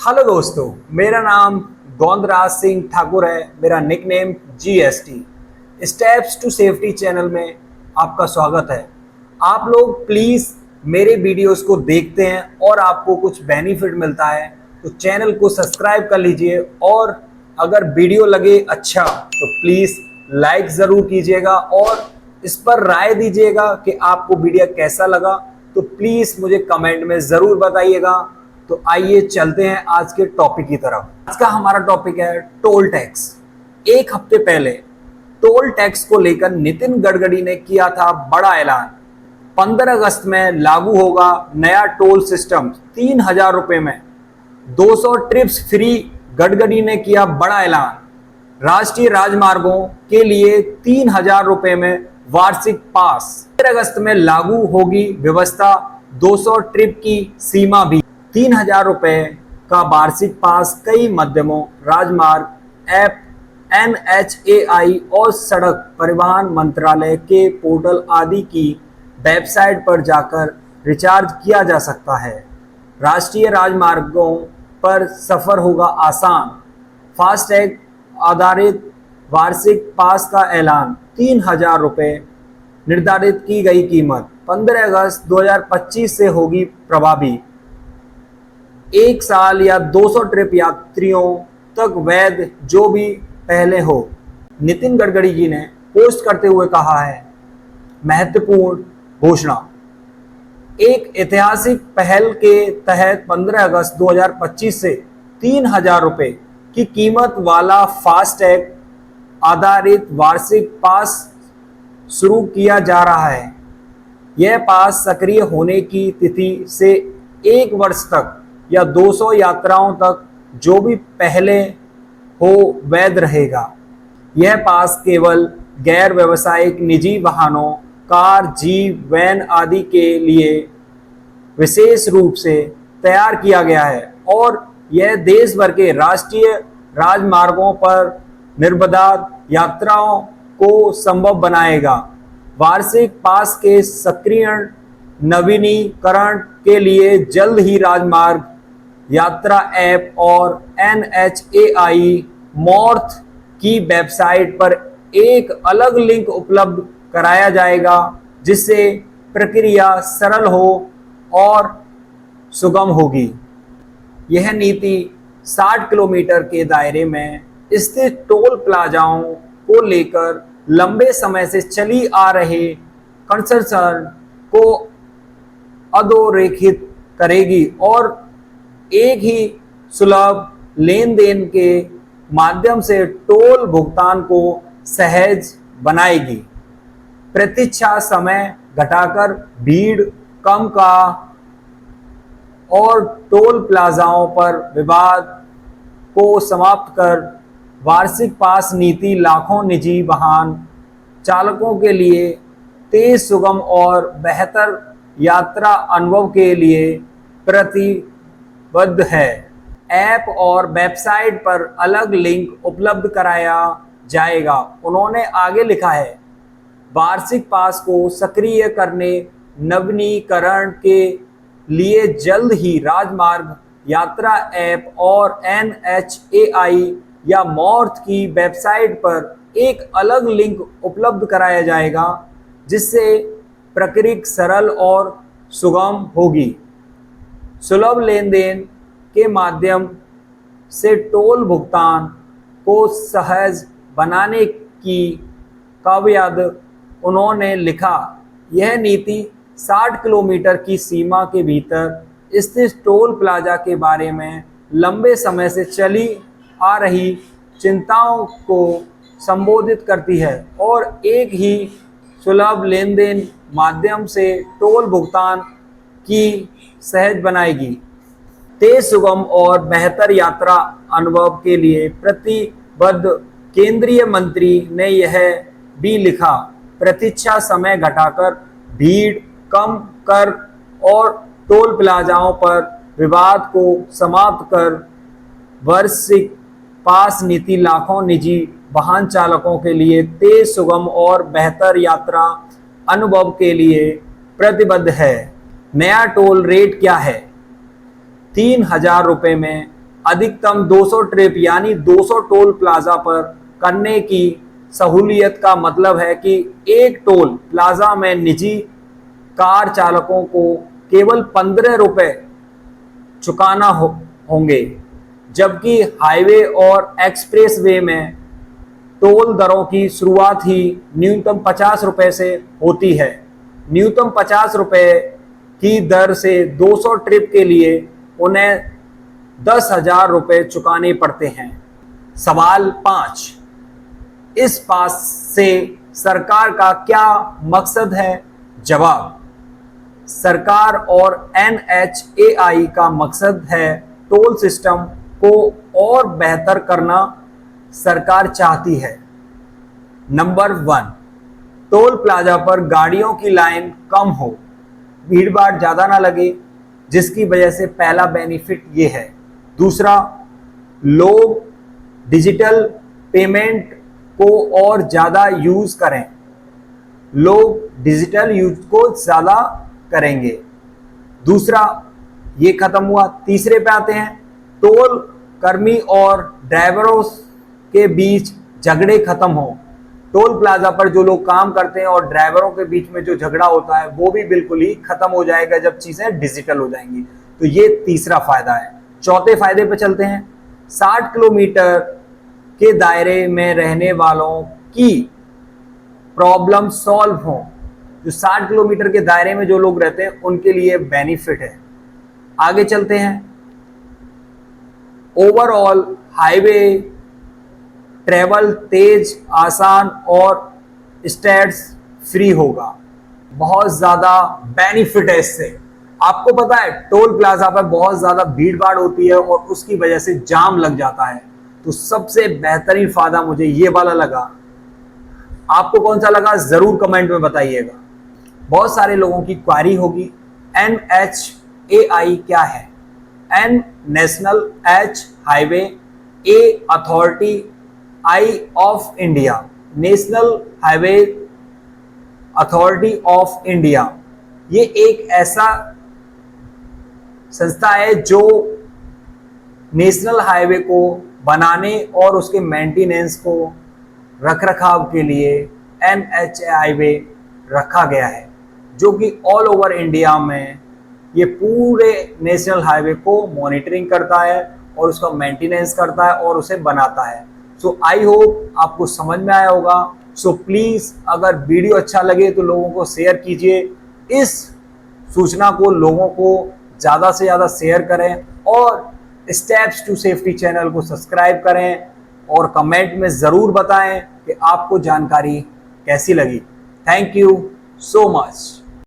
Hello दोस्तों, मेरा नाम गोंदराज सिंह ठाकुर है। मेरा nickname GST steps to safety channel में आपका स्वागत है। आप लोग प्लीज़ मेरे वीडियोस को देखते हैं और आपको कुछ बेनिफिट मिलता है तो चैनल को सब्सक्राइब कर लीजिए, और अगर वीडियो लगे अच्छा तो प्लीज़ लाइक ज़रूर कीजिएगा और इस पर राय दीजिएगा कि आपको वीडियो कैसा लगा। तो प्लीज़ मुझे कमेंट में ज़रूर बताइएगा। तो आइए चलते हैं आज के टॉपिक की तरफ। आज का हमारा टॉपिक है टोल टैक्स। एक हफ्ते पहले टोल टैक्स को लेकर नितिन गडकरी ने किया था बड़ा ऐलान। 15 अगस्त में लागू होगा नया टोल सिस्टम। 3,000 रुपए में 200 ट्रिप्स फ्री। गडकरी ने किया बड़ा ऐलान। राष्ट्रीय राजमार्गों के लिए 3,000 रुपए में वार्षिक पास। 15 अगस्त में लागू होगी व्यवस्था। 200 ट्रिप की सीमा भी। 3,000 रुपए का वार्षिक पास कई माध्यमों राजमार्ग ऐप, NHAI और सड़क परिवहन मंत्रालय के पोर्टल आदि की वेबसाइट पर जाकर रिचार्ज किया जा सकता है। राष्ट्रीय राजमार्गों पर सफ़र होगा आसान। फास्टैग आधारित वार्षिक पास का ऐलान। 3,000 रुपये निर्धारित की गई कीमत 15 अगस्त 2025 से होगी प्रभावी। 1 साल या 200 ट्रिप यात्रियों तक वैध, जो भी पहले हो। नितिन गडकरी जी ने पोस्ट करते हुए कहा है, महत्वपूर्ण घोषणा। एक ऐतिहासिक पहल के तहत 15 अगस्त 2025 से 3,000 रुपये की कीमत वाला फास्टैग आधारित वार्षिक पास शुरू किया जा रहा है। यह पास सक्रिय होने की तिथि से 1 वर्ष तक या 200 यात्राओं तक, जो भी पहले हो, वैध रहेगा। यह पास केवल गैर व्यावसायिक निजी वाहनों, कार, जीप, वैन आदि के लिए विशेष रूप से तैयार किया गया है और यह देश भर के राष्ट्रीय राजमार्गों पर निर्बाध यात्राओं को संभव बनाएगा। वार्षिक पास के सक्रियण नवीनीकरण के लिए जल्द ही राजमार्ग यात्रा ऐप और NHAI मॉर्थ की वेबसाइट पर एक अलग लिंक उपलब्ध कराया जाएगा, जिससे प्रक्रिया सरल हो और सुगम होगी। यह नीति 60 किलोमीटर के दायरे में स्थित टोल प्लाजाओं को लेकर लंबे समय से चली आ रहे कंसर्न को अधोरेखित करेगी और एक ही सुलभ लेन देन के माध्यम से टोल भुगतान को सहज बनाएगी। प्रतीक्षा समय घटाकर भीड़ कम का और टोल प्लाजाओं पर विवाद को समाप्त कर वार्षिक पास नीति लाखों निजी वाहन चालकों के लिए तेज, सुगम और बेहतर यात्रा अनुभव के लिए प्रतिबद्ध है। ऐप और वेबसाइट पर अलग लिंक उपलब्ध कराया जाएगा। उन्होंने आगे लिखा है, वार्षिक पास को सक्रिय करने नवीनीकरण के लिए जल्द ही राजमार्ग यात्रा ऐप और NHAI या मॉर्थ की वेबसाइट पर एक अलग लिंक उपलब्ध कराया जाएगा, जिससे प्रक्रिया सरल और सुगम होगी। सुलभ लेन देन के माध्यम से टोल भुगतान को सहज बनाने की कवायद। उन्होंने लिखा, यह नीति 60 किलोमीटर की सीमा के भीतर स्थित टोल प्लाजा के बारे में लंबे समय से चली आ रही चिंताओं को संबोधित करती है और एक ही सुलभ लेन देन माध्यम से टोल भुगतान की सहज बनाएगी। तेज, सुगम और बेहतर यात्रा अनुभव के लिए प्रतिबद्ध। केंद्रीय मंत्री ने यह भी लिखा, प्रतीक्षा समय घटाकर भीड़ कम कर और टोल प्लाजाओं पर विवाद को समाप्त कर वार्षिक पास नीति लाखों निजी वाहन चालकों के लिए तेज, सुगम और बेहतर यात्रा अनुभव के लिए प्रतिबद्ध है। नया टोल रेट क्या है? 3,000 रुपये में अधिकतम 200 ट्रिप यानी 200 टोल प्लाजा पर करने की सहूलियत का मतलब है कि एक टोल प्लाजा में निजी कार चालकों को केवल 15 रुपए चुकाना होंगे, जबकि हाईवे और एक्सप्रेस वे में टोल दरों की शुरुआत ही न्यूनतम 50 रुपए से होती है। न्यूनतम 50 रुपए की दर से 200 ट्रिप के लिए उन्हें 10,000 रुपए चुकाने पड़ते हैं। सवाल 5, इस पास से सरकार का क्या मकसद है? जवाब, सरकार और NHAI का मकसद है टोल सिस्टम को और बेहतर करना। सरकार चाहती है नंबर 1, टोल प्लाजा पर गाड़ियों की लाइन कम हो, भीड़ भाड़ ज़्यादा ना लगे, जिसकी वजह से पहला बेनिफिट ये है। दूसरा, लोग डिजिटल पेमेंट को और ज़्यादा यूज़ करें, लोग डिजिटल यूज को ज़्यादा करेंगे। दूसरा ये खत्म हुआ। तीसरे पे आते हैं, टोल कर्मी और ड्राइवरों के बीच झगड़े खत्म हो। टोल प्लाजा पर जो लोग काम करते हैं और ड्राइवरों के बीच में जो झगड़ा होता है वो भी बिल्कुल ही खत्म हो जाएगा जब चीजें डिजिटल हो जाएंगी। तो ये तीसरा फायदा है। चौथे फायदे पे चलते हैं। 60 किलोमीटर के दायरे में रहने वालों की प्रॉब्लम सॉल्व हो। जो 60 किलोमीटर के दायरे में जो लोग रहते हैं उनके लिए बेनिफिट है। आगे चलते हैं। ओवरऑल हाईवे ट्रेवल तेज, आसान और स्टेट्स फ्री होगा। बहुत ज्यादा बेनिफिट है इससे। आपको पता है टोल प्लाजा पर बहुत ज्यादा भीड़ भाड़ होती है और उसकी वजह से जाम लग जाता है। तो सबसे बेहतरीन फायदा मुझे ये वाला लगा। आपको कौन सा लगा जरूर कमेंट में बताइएगा। बहुत सारे लोगों की क्वारी होगी, NHAI क्या है? N national, H highway, A authority, I of India, national highway authority of India. ये एक ऐसा संस्था है जो नेशनल हाईवे को बनाने और उसके मेंटेनेंस को रखरखाव के लिए NHAI में रखा गया है, जो कि ऑल ओवर इंडिया में ये पूरे नेशनल हाईवे को मॉनिटरिंग करता है और उसका मेंटेनेंस करता है और उसे बनाता है। सो आई होप आपको समझ में आया होगा। सो प्लीज़ अगर वीडियो अच्छा लगे तो लोगों को शेयर कीजिए। इस सूचना को लोगों को ज़्यादा से ज़्यादा शेयर करें और स्टेप्स टू सेफ्टी चैनल को सब्सक्राइब करें और कमेंट में ज़रूर बताएं कि आपको जानकारी कैसी लगी। Thank you so much.